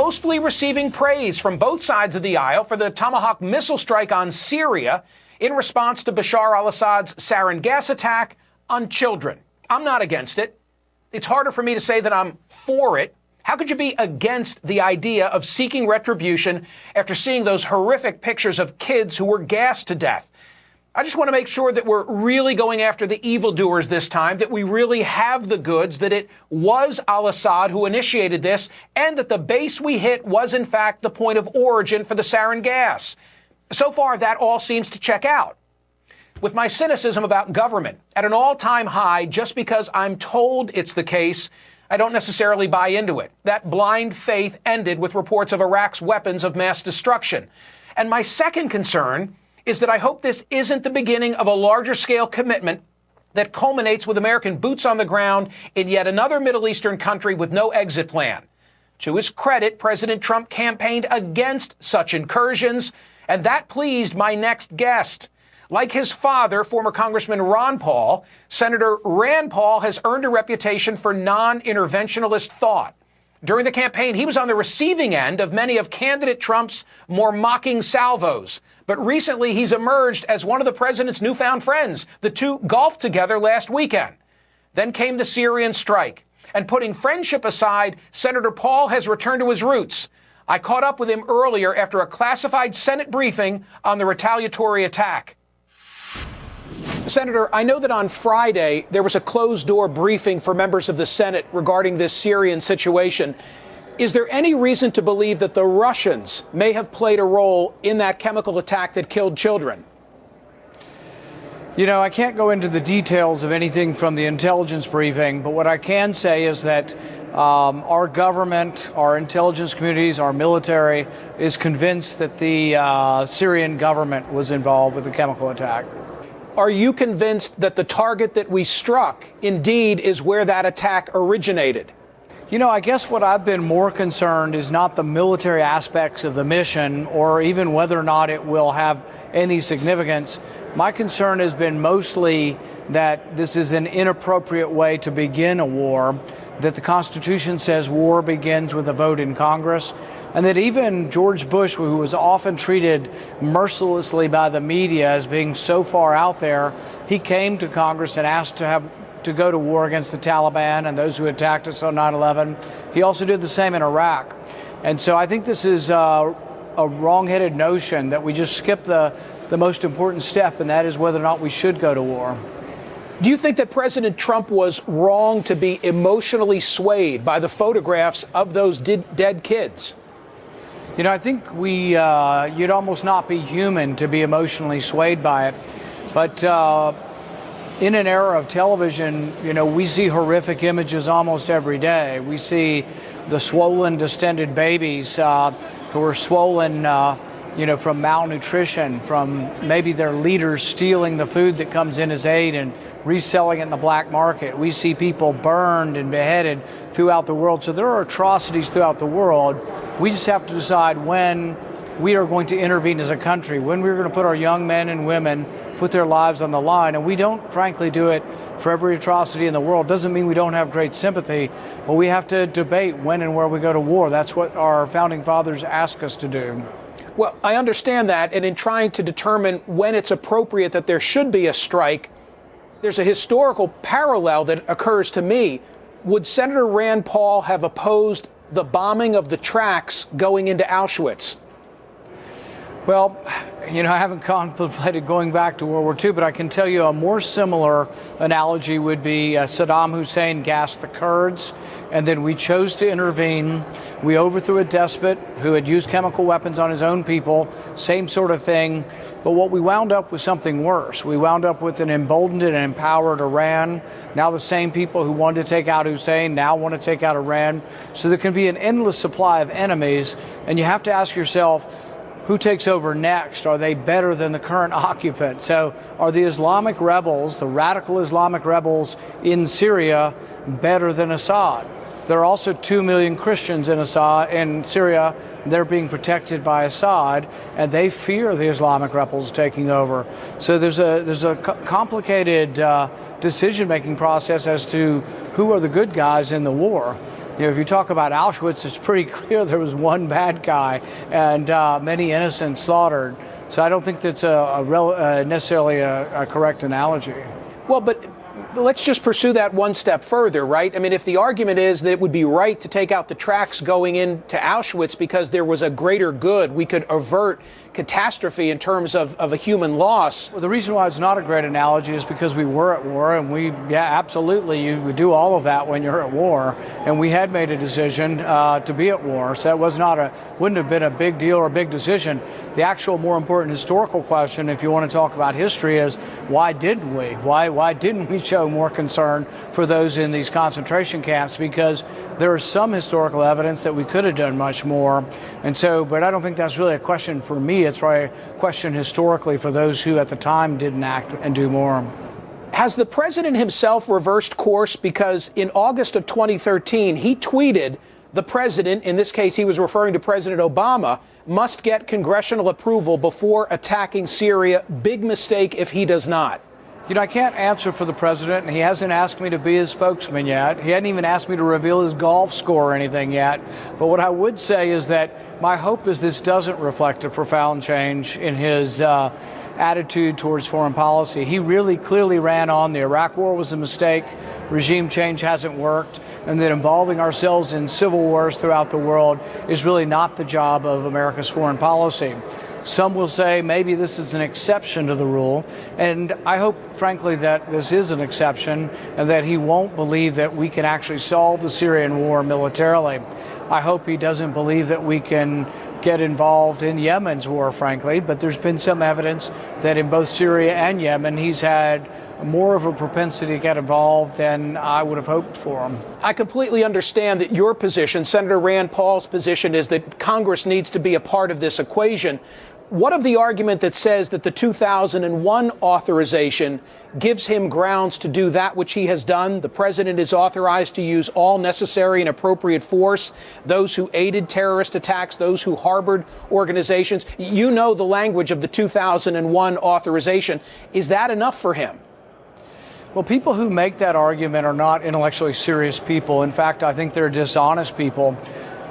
mostly receiving praise from both sides of the aisle for the Tomahawk missile strike on Syria in response to Bashar al-Assad's sarin gas attack on children. I'm not against it. It's harder for me to say that I'm for it. How could you be against the idea of seeking retribution after seeing those horrific pictures of kids who were gassed to death? I just want to make sure that we're really going after the evildoers this time, that we really have the goods, that it was al-Assad who initiated this, and that the base we hit was, in fact, the point of origin for the sarin gas. So far, that all seems to check out. With my cynicism about government at an all-time high just because I'm told it's the case, I don't necessarily buy into it. That blind faith ended with reports of Iraq's weapons of mass destruction. And my second concern is that I hope this isn't the beginning of a larger-scale commitment that culminates with American boots on the ground in yet another Middle Eastern country with no exit plan. To his credit, President Trump campaigned against such incursions, and that pleased my next guest. Like his father, former Congressman Ron Paul, Senator Rand Paul has earned a reputation for non-interventionalist thought. During the campaign, he was on the receiving end of many of candidate Trump's more mocking salvos. But recently, he's emerged as one of the president's newfound friends. The two golfed together last weekend. Then came the Syrian strike. And putting friendship aside, Senator Paul has returned to his roots. I caught up with him earlier after a classified Senate briefing on the retaliatory attack. Senator, I know that on Friday there was a closed-door briefing for members of the Senate regarding this Syrian situation. Is there any reason to believe that the Russians may have played a role in that chemical attack that killed children? You know, I can't go into the details of anything from the intelligence briefing, but what I can say is that our government, our intelligence communities, our military is convinced that the Syrian government was involved with the chemical attack. Are you convinced that the target that we struck indeed is where that attack originated? You know, I guess what I've been more concerned is not the military aspects of the mission or even whether or not it will have any significance. My concern has been mostly that this is an inappropriate way to begin a war, that the Constitution says war begins with a vote in Congress, and that even George Bush, who was often treated mercilessly by the media as being so far out there, he came to Congress and asked to go to war against the Taliban and those who attacked us on 9/11. He also did the same in Iraq. And so I think this is a wrong-headed notion that we just skip the most important step, and that is whether or not we should go to war. Do you think that President Trump was wrong to be emotionally swayed by the photographs of those dead kids? You know, I think you'd almost not be human to be emotionally swayed by it. But in an era of television, you know, we see horrific images almost every day. We see the swollen, distended babies who are swollen, from malnutrition, from maybe their leaders stealing the food that comes in as aid and reselling it in the black market. We see people burned and beheaded throughout the world. So there are atrocities throughout the world. We just have to decide when we are going to intervene as a country, when we're going to put our young men and women, put their lives on the line. And we don't, frankly, do it for every atrocity in the world. Doesn't mean we don't have great sympathy, but we have to debate when and where we go to war. That's what our founding fathers asked us to do. Well, I understand that. And in trying to determine when it's appropriate that there should be a strike, there's a historical parallel that occurs to me. Would Senator Rand Paul have opposed the bombing of the tracks going into Auschwitz? Well, you know, I haven't contemplated going back to World War II, but I can tell you a more similar analogy would be Saddam Hussein gassed the Kurds, and then we chose to intervene. We overthrew a despot who had used chemical weapons on his own people, same sort of thing. But what we wound up with something worse. We wound up with an emboldened and empowered Iran. Now the same people who wanted to take out Hussein now want to take out Iran. So there can be an endless supply of enemies, and you have to ask yourself, who takes over next? Are they better than the current occupant? So are the Islamic rebels, the radical Islamic rebels in Syria, better than Assad? There are also 2 million Christians in Syria. They're being protected by Assad, and they fear the Islamic rebels taking over. So there's a complicated decision-making process as to who are the good guys in the war. if you talk about Auschwitz, it's pretty clear there was one bad guy and many innocents slaughtered. So I don't think that's necessarily a correct analogy. Well, but let's just pursue that one step further, right? I mean, if the argument is that it would be right to take out the tracks going into Auschwitz because there was a greater good, we could avert catastrophe in terms of a human loss. Well, the reason why it's not a great analogy is because we were at war, and absolutely, you would do all of that when you're at war, and we had made a decision to be at war, so that wouldn't have been a big deal or a big decision. The actual more important historical question, if you want to talk about history, is why didn't we? Why didn't we show more concern for those in these concentration camps? Because there is some historical evidence that we could have done much more, and so, but I don't think that's really a question for me. It's probably a question historically for those who at the time didn't act and do more. Has the president himself reversed course? Because in August of 2013, he tweeted, the president, in this case he was referring to President Obama, must get congressional approval before attacking Syria. Big mistake if he does not. I can't answer for the president, and he hasn't asked me to be his spokesman yet. He hadn't even asked me to reveal his golf score or anything yet. But what I would say is that my hope is this doesn't reflect a profound change in his attitude towards foreign policy. He really clearly ran on the Iraq War was a mistake, regime change hasn't worked, and that involving ourselves in civil wars throughout the world is really not the job of America's foreign policy. Some will say maybe this is an exception to the rule, and I hope, frankly, that this is an exception and that he won't believe that we can actually solve the Syrian war militarily. I hope he doesn't believe that we can get involved in Yemen's war, frankly, but there's been some evidence that in both Syria and Yemen he's had more of a propensity to get involved than I would have hoped for him. I completely understand that your position, Senator Rand Paul's position, is that Congress needs to be a part of this equation. What of the argument that says that the 2001 authorization gives him grounds to do that which he has done? The president is authorized to use all necessary and appropriate force. Those who aided terrorist attacks, those who harbored organizations. You know the language of the 2001 authorization. Is that enough for him? Well, people who make that argument are not intellectually serious people. In fact, I think they're dishonest people.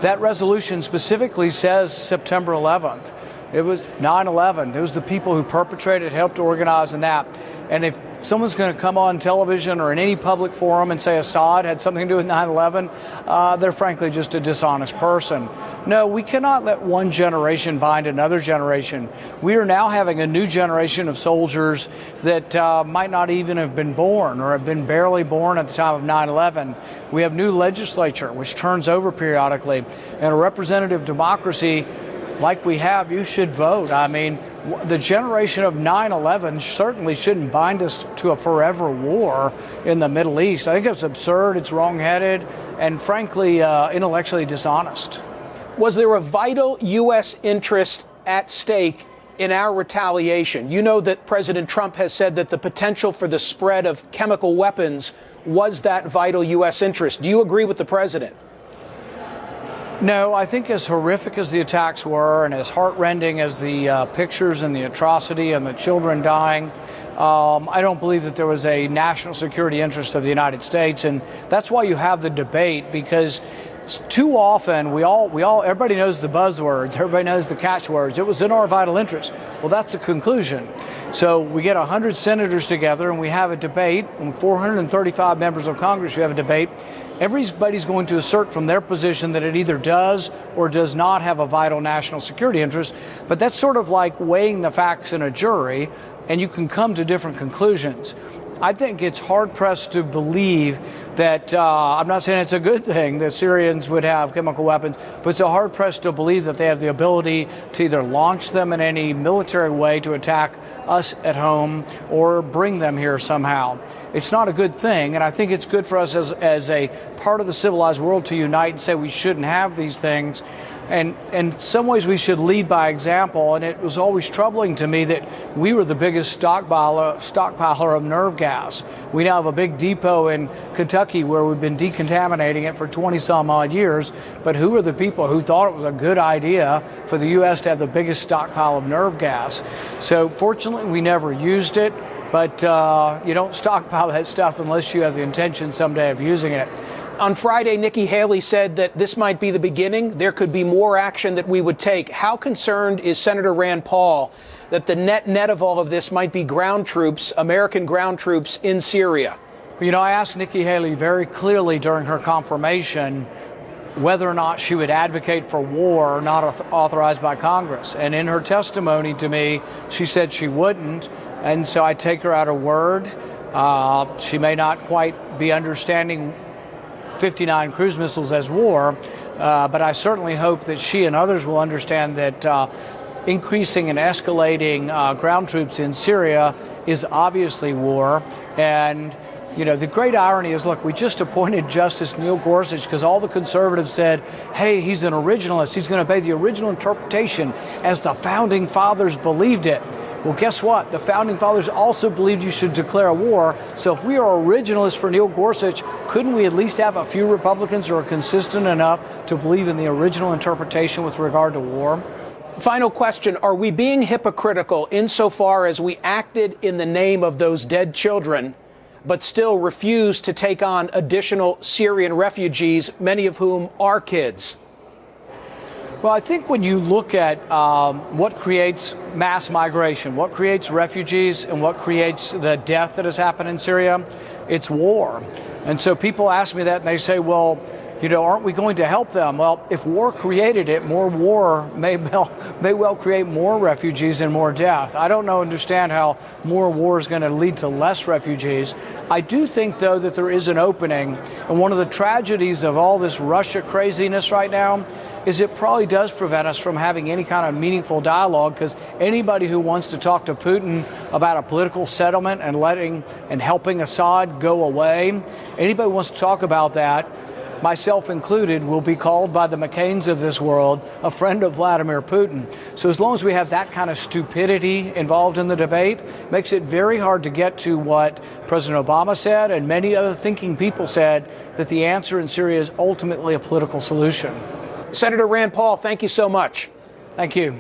That resolution specifically says September 11th. It was 9/11. It was the people who perpetrated, helped organize, and that. And if someone's going to come on television or in any public forum and say Assad had something to do with 9/11, they're frankly just a dishonest person. No, we cannot let one generation bind another generation. We are now having a new generation of soldiers that might not even have been born or have been barely born at the time of 9/11. We have new legislature, which turns over periodically. And a representative democracy like we have, you should vote. I mean, the generation of 9/11 certainly shouldn't bind us to a forever war in the Middle East. I think it's absurd, it's wrongheaded, and frankly, intellectually dishonest. Was there a vital U.S. interest at stake in our retaliation? You know that President Trump has said that the potential for the spread of chemical weapons was that vital U.S. interest. Do you agree with the president? No, I think as horrific as the attacks were and as heartrending as the pictures and the atrocity and the children dying, I don't believe that there was a national security interest of the United States. And that's why you have the debate, because too often everybody knows the buzzwords, everybody knows the catchwords. It was in our vital interest. Well, that's the conclusion. So we get 100 senators together and we have a debate, and 435 members of Congress, you have a debate. Everybody's going to assert from their position that it either does or does not have a vital national security interest. But that's sort of like weighing the facts in a jury, and you can come to different conclusions. I think it's hard-pressed to believe that, I'm not saying it's a good thing that Syrians would have chemical weapons, but it's hard-pressed to believe that they have the ability to either launch them in any military way to attack us at home or bring them here somehow. It's not a good thing, and I think it's good for us as a part of the civilized world to unite and say we shouldn't have these things. And in some ways we should lead by example, and it was always troubling to me that we were the biggest stockpiler of nerve gas. We now have a big depot in Kentucky where we've been decontaminating it for 20 some odd years, but who are the people who thought it was a good idea for the U.S. to have the biggest stockpile of nerve gas? So fortunately we never used it, but you don't stockpile that stuff unless you have the intention someday of using it. On Friday, Nikki Haley said that this might be the beginning. There could be more action that we would take. How concerned is Senator Rand Paul that the net of all of this might be ground troops, American ground troops in Syria? You know, I asked Nikki Haley very clearly during her confirmation whether or not she would advocate for war not authorized by Congress. And in her testimony to me, she said she wouldn't. And so I take her at her word. She may not quite be understanding 59 cruise missiles as war, but I certainly hope that she and others will understand that increasing and escalating ground troops in Syria is obviously war. And, you know, the great irony is, look, we just appointed Justice Neil Gorsuch because all the conservatives said, hey, he's an originalist. He's going to obey the original interpretation as the founding fathers believed it. Well, guess what? The founding fathers also believed you should declare a war. So if we are originalists for Neil Gorsuch, couldn't we at least have a few Republicans who are consistent enough to believe in the original interpretation with regard to war? Final question. Are we being hypocritical insofar as we acted in the name of those dead children, but still refused to take on additional Syrian refugees, many of whom are kids? Well, I think when you look at what creates mass migration, what creates refugees, and what creates the death that has happened in Syria, it's war. And so people ask me that and they say, well, you know, aren't we going to help them? Well, if war created it, more war may well create more refugees and more death. I don't understand how more war is going to lead to less refugees. I do think, though, that there is an opening. And one of the tragedies of all this Russia craziness right now is it probably does prevent us from having any kind of meaningful dialogue, because anybody who wants to talk to Putin about a political settlement and helping Assad go away, anybody who wants to talk about that, myself included, will be called by the McCains of this world a friend of Vladimir Putin. So as long as we have that kind of stupidity involved in the debate, it makes it very hard to get to what President Obama said and many other thinking people said, that the answer in Syria is ultimately a political solution. Senator Rand Paul, thank you so much. Thank you.